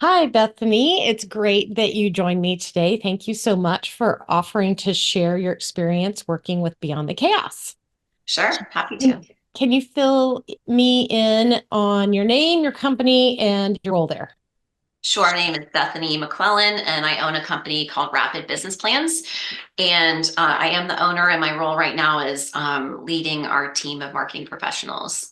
Hi, Bethany. It's great that you joined me today. Thank you so much for offering to share your experience working with Beyond the Chaos. Sure, happy Can, to. can you fill me in on your name, your company, and your role there? Sure, my name is Bethany McEllin, and I own a company called Rapid Business Plans. And I am the owner, and my role right now is leading our team of marketing professionals.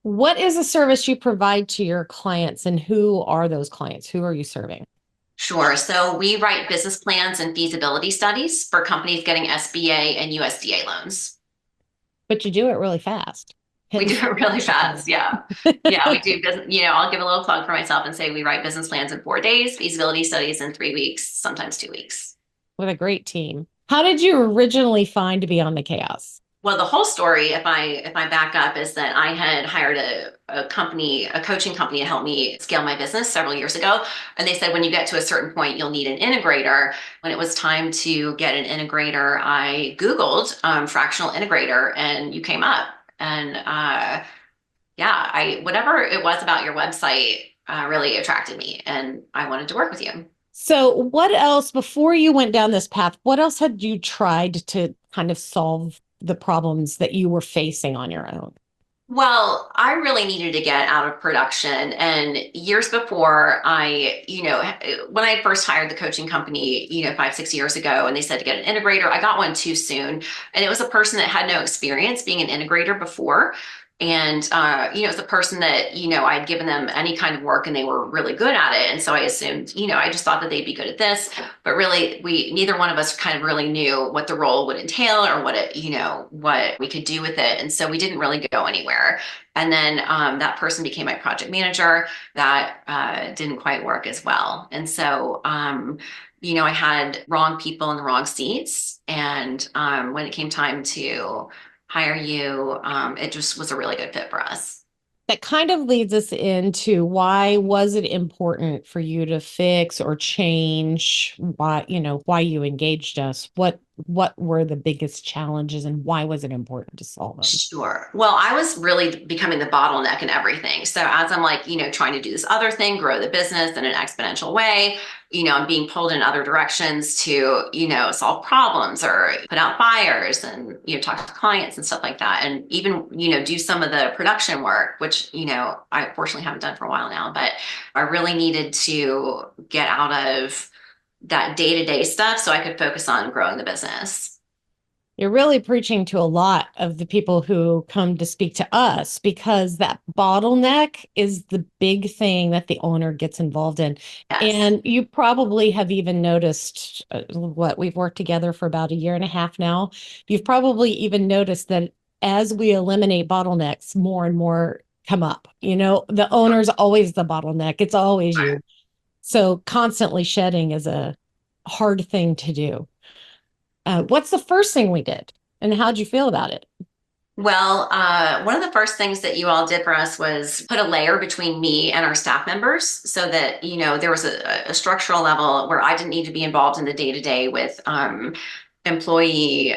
What is the service you provide to your clients, and who are those clients? Who are you serving? Sure. So we write business plans and feasibility studies for companies getting SBA and USDA loans. But you do it really fast. We do Hence, it really fast. Yeah. Yeah, we do business, I'll give a little plug for myself and say we write business plans in 4 days, feasibility studies in 3 weeks, sometimes 2 weeks. with a great team. How did you originally find Beyond the Chaos? Well, the whole story, if I back up, is that I had hired a company, a coaching company to help me scale my business several years ago. And they said when you get to a certain point, you'll need an integrator. When it was time to get an integrator, I Googled fractional integrator and you came up. And yeah, I whatever it was about your website really attracted me and I wanted to work with you. So, what else, before you went down this path, what else had you tried to kind of solve the problems that you were facing on your own? Well, I really needed to get out of production. And years before when I first hired the coaching company, 5, 6 years ago, and they said to get an integrator, I got one too soon. And it was a person that had no experience being an integrator before. And, it was a person that, I'd given them any kind of work and they were really good at it. And so I assumed, I just thought that they'd be good at this. But really, neither one of us kind of really knew what the role would entail or what we could do with it. And so we didn't really go anywhere. And then that person became my project manager. That didn't quite work as well. And so, I had wrong people in the wrong seats. And when it came time to hire you, it just was a really good fit for us. That kind of leads us into, why was it important for you to fix or change, why you engaged us? What were the biggest challenges, and why was it important to solve them? Sure. Well, I was really becoming the bottleneck in everything. So as I'm like, trying to do this other thing, grow the business in an exponential way, I'm being pulled in other directions to, solve problems or put out fires and, talk to clients and stuff like that. And even, do some of the production work, which, I fortunately haven't done for a while now, but I really needed to get out of that day-to-day stuff so I could focus on growing the business. You're really preaching to a lot of the people who come to speak to us, because that bottleneck is the big thing that the owner gets involved in. Yes. And you probably have even noticed, what we've worked together for about a year and a half now. You've probably even noticed that as we eliminate bottlenecks, more and more come up. The owner's always the bottleneck, it's always you. So constantly shedding is a hard thing to do. What's the first thing we did, and how'd you feel about it? Well, one of the first things that you all did for us was put a layer between me and our staff members so that, there was a structural level where I didn't need to be involved in the day to day with employee,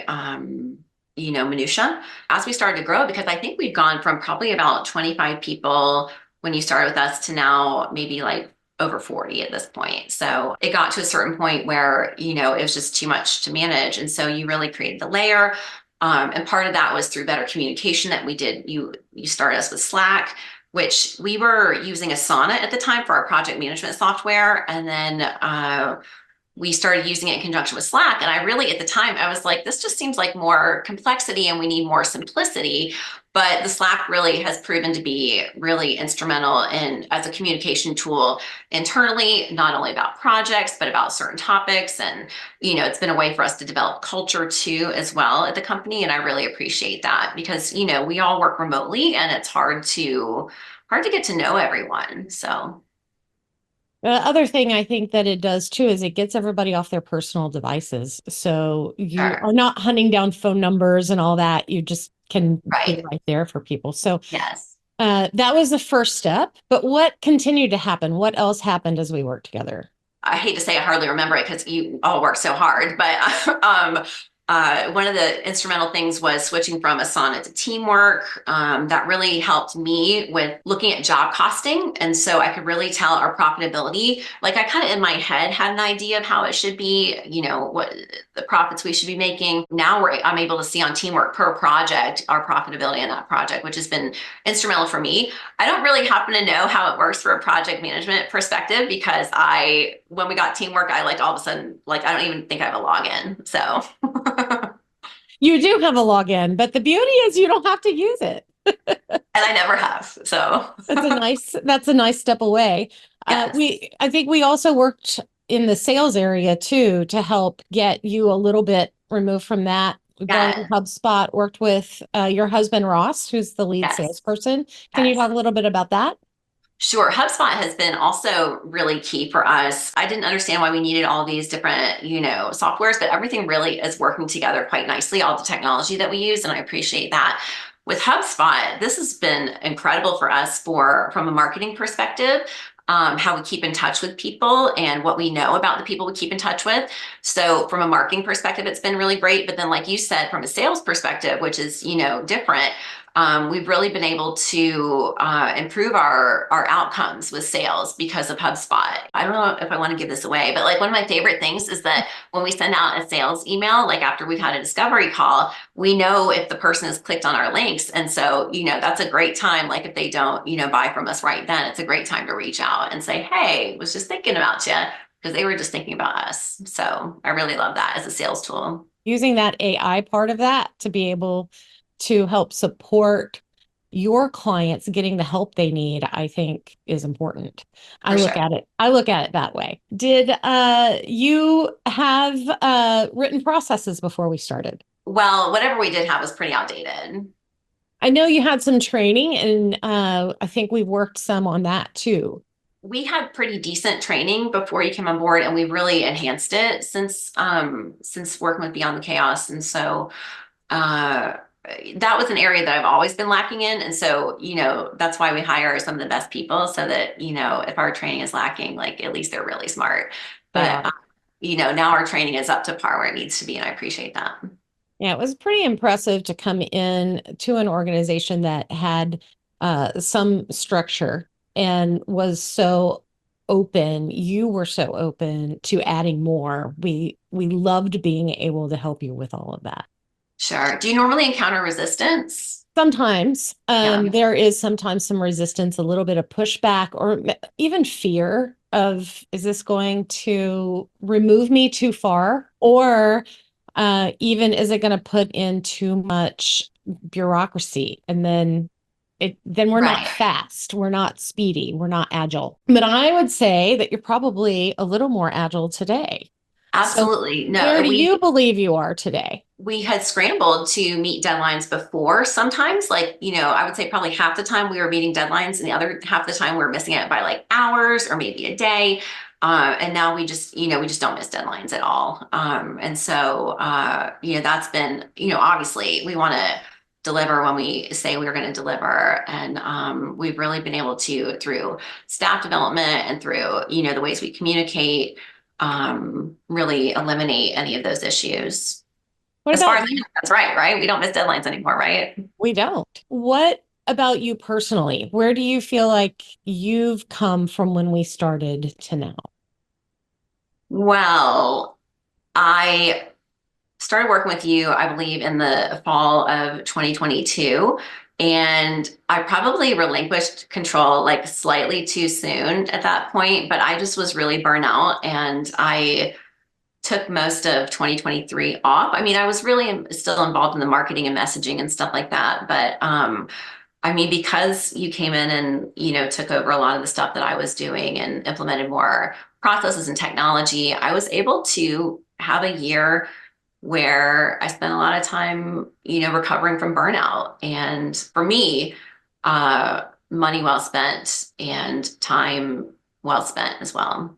minutia as we started to grow, because I think we've gone from probably about 25 people when you started with us to now maybe like over 40 at this point. So it got to a certain point where, it was just too much to manage. And so you really created the layer. And part of that was through better communication that we did. You started us with Slack, which we were using Asana at the time for our project management software. And then we started using it in conjunction with Slack. And I really, at the time, I was like, this just seems like more complexity and we need more simplicity. But the Slack really has proven to be really instrumental in as a communication tool internally, not only about projects, but about certain topics. And, it's been a way for us to develop culture too, as well at the company. And I really appreciate that because, we all work remotely and it's hard to get to know everyone. So The other thing I think that it does too is it gets everybody off their personal devices. So you sure. are not hunting down phone numbers and all that. You just can be Right. right there for people. So Yes. that was the first step. But what continued to happen? What else happened as we worked together? I hate to say I hardly remember it because you all work so hard, but one of the instrumental things was switching from Asana to Teamwork. That really helped me with looking at job costing. And so I could really tell our profitability. Like I kind of in my head had an idea of how it should be, what the profits we should be making. Now I'm able to see on Teamwork per project, our profitability in that project, which has been instrumental for me. I don't really happen to know how it works for a project management perspective because when we got Teamwork, I like all of a sudden, like, I don't even think I have a login. So You do have a login, but the beauty is you don't have to use it. and I never have. So That's a nice step away. yes, I think we also worked in the sales area too to help get you a little bit removed from that. We brought in yes, HubSpot, worked with your husband Ross, who's the lead yes, salesperson. Can you yes. talk a little bit about that? Sure. HubSpot has been also really key for us. I didn't understand why we needed all these different, softwares, but everything really is working together quite nicely, all the technology that we use, and I appreciate that. With HubSpot, this has been incredible for us from a marketing perspective, how we keep in touch with people and what we know about the people we keep in touch with. So from a marketing perspective, it's been really great. But then, like you said, from a sales perspective, which is, different, we've really been able to improve our outcomes with sales because of HubSpot. I don't know if I want to give this away, but like one of my favorite things is that when we send out a sales email, like after we've had a discovery call, we know if the person has clicked on our links. And so, that's a great time. Like if they don't, buy from us right then, it's a great time to reach out and say, hey, was just thinking about you because they were just thinking about us. So I really love that as a sales tool. Using that AI part of that to be able to help support your clients getting the help they need, I think is important. For sure. I look at it that way. Did you have written processes before we started? Well, whatever we did have was pretty outdated. I know you had some training, and I think we've worked some on that too. We had pretty decent training before you came on board, and we've really enhanced it since working with Beyond the Chaos. And so uh that was an area that I've always been lacking in. And so, that's why we hire some of the best people so that, if our training is lacking, like at least they're really smart. They But are. now our training is up to par where it needs to be, and I appreciate that. Yeah, it was pretty impressive to come in to an organization that had some structure and was so open. You were so open to adding more. We loved being able to help you with all of that. Sure. Do you normally encounter resistance? Sometimes Yeah. there is sometimes some resistance, a little bit of pushback, or even fear of, is this going to remove me too far? Or even is it going to put in too much bureaucracy? And then we're not Right. fast, we're not speedy, we're not agile. But I would say that you're probably a little more agile today. So Absolutely. where No, do you believe you are today? we had scrambled to meet deadlines before. Sometimes, like, I would say probably half the time we were meeting deadlines, and the other half the time we were missing it by like hours or maybe a day. And now we just don't miss deadlines at all. And so, that's been, obviously we want to deliver when we say we're going to deliver. And we've really been able to, through staff development and through, the ways we communicate, really eliminate any of those issues. What As far about as I know, that's right? We don't miss deadlines anymore, right? We don't. What about you personally? Where do you feel like you've come from when we started to now? Well, I started working with you, I believe, in the fall of 2022. And I probably relinquished control like slightly too soon at that point, but I just was really burnt out, and I took most of 2023 off. I mean, I was really still involved in the marketing and messaging and stuff like that, but I mean, because you came in and, took over a lot of the stuff that I was doing and implemented more processes and technology, I was able to have a year where I spent a lot of time, recovering from burnout. And for me, money well spent and time well spent as well.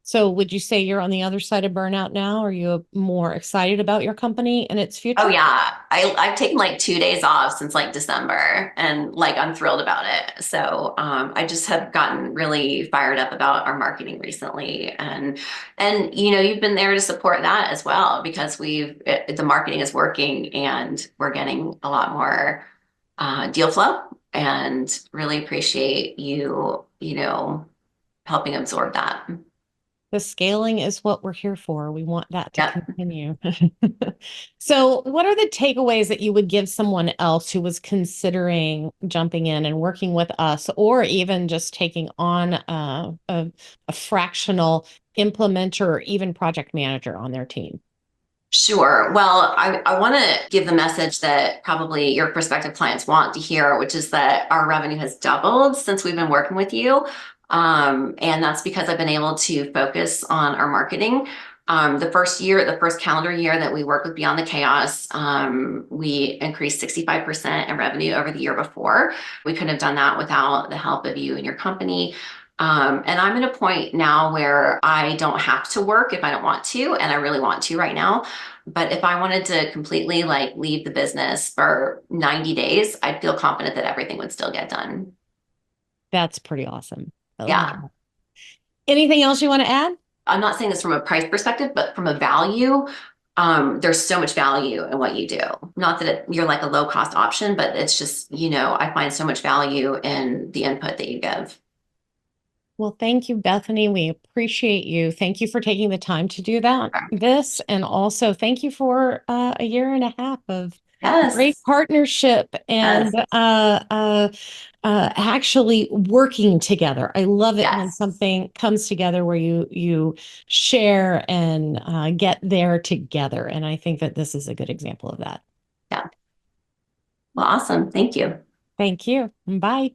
So would you say you're on the other side of burnout now? Are you more excited about your company and its Oh future? yeah. I've taken like 2 days off since like December and like I'm thrilled about it. So I just have gotten really fired up about our marketing recently. And you've been there to support that as well because the marketing is working and we're getting a lot more deal flow and really appreciate you helping absorb that. The scaling is what we're here for. We want that to Yep. continue. So, what are the takeaways that you would give someone else who was considering jumping in and working with us, or even just taking on a fractional implementer or even project manager on their team? Sure. Well, I want to give the message that probably your prospective clients want to hear, which is that our revenue has doubled since we've been working with you. And that's because I've been able to focus on our marketing. The first calendar year that we worked with Beyond the Chaos, we increased 65% in revenue over the year before. We couldn't have done that without the help of you and your company. And I'm at a point now where I don't have to work if I don't want to, and I really want to right now. But if I wanted to completely like leave the business for 90 days, I'd feel confident that everything would still get done. That's pretty awesome. I love Yeah. that. Anything else you want to add? I'm not saying this from a price perspective, but from a value, there's so much value in what you do. Not that you're like a low cost option, but it's just, I find so much value in the input that you give. Well, thank you, Bethany. We appreciate you. Thank you for taking the time to do this. And also thank you for a year and a half of great Yes. partnership and Yes. actually working together. I love it when Yes. something comes together where you share and get there together. And I think that this is a good example of that. Yeah. Well, awesome. Thank you. Thank you. Bye.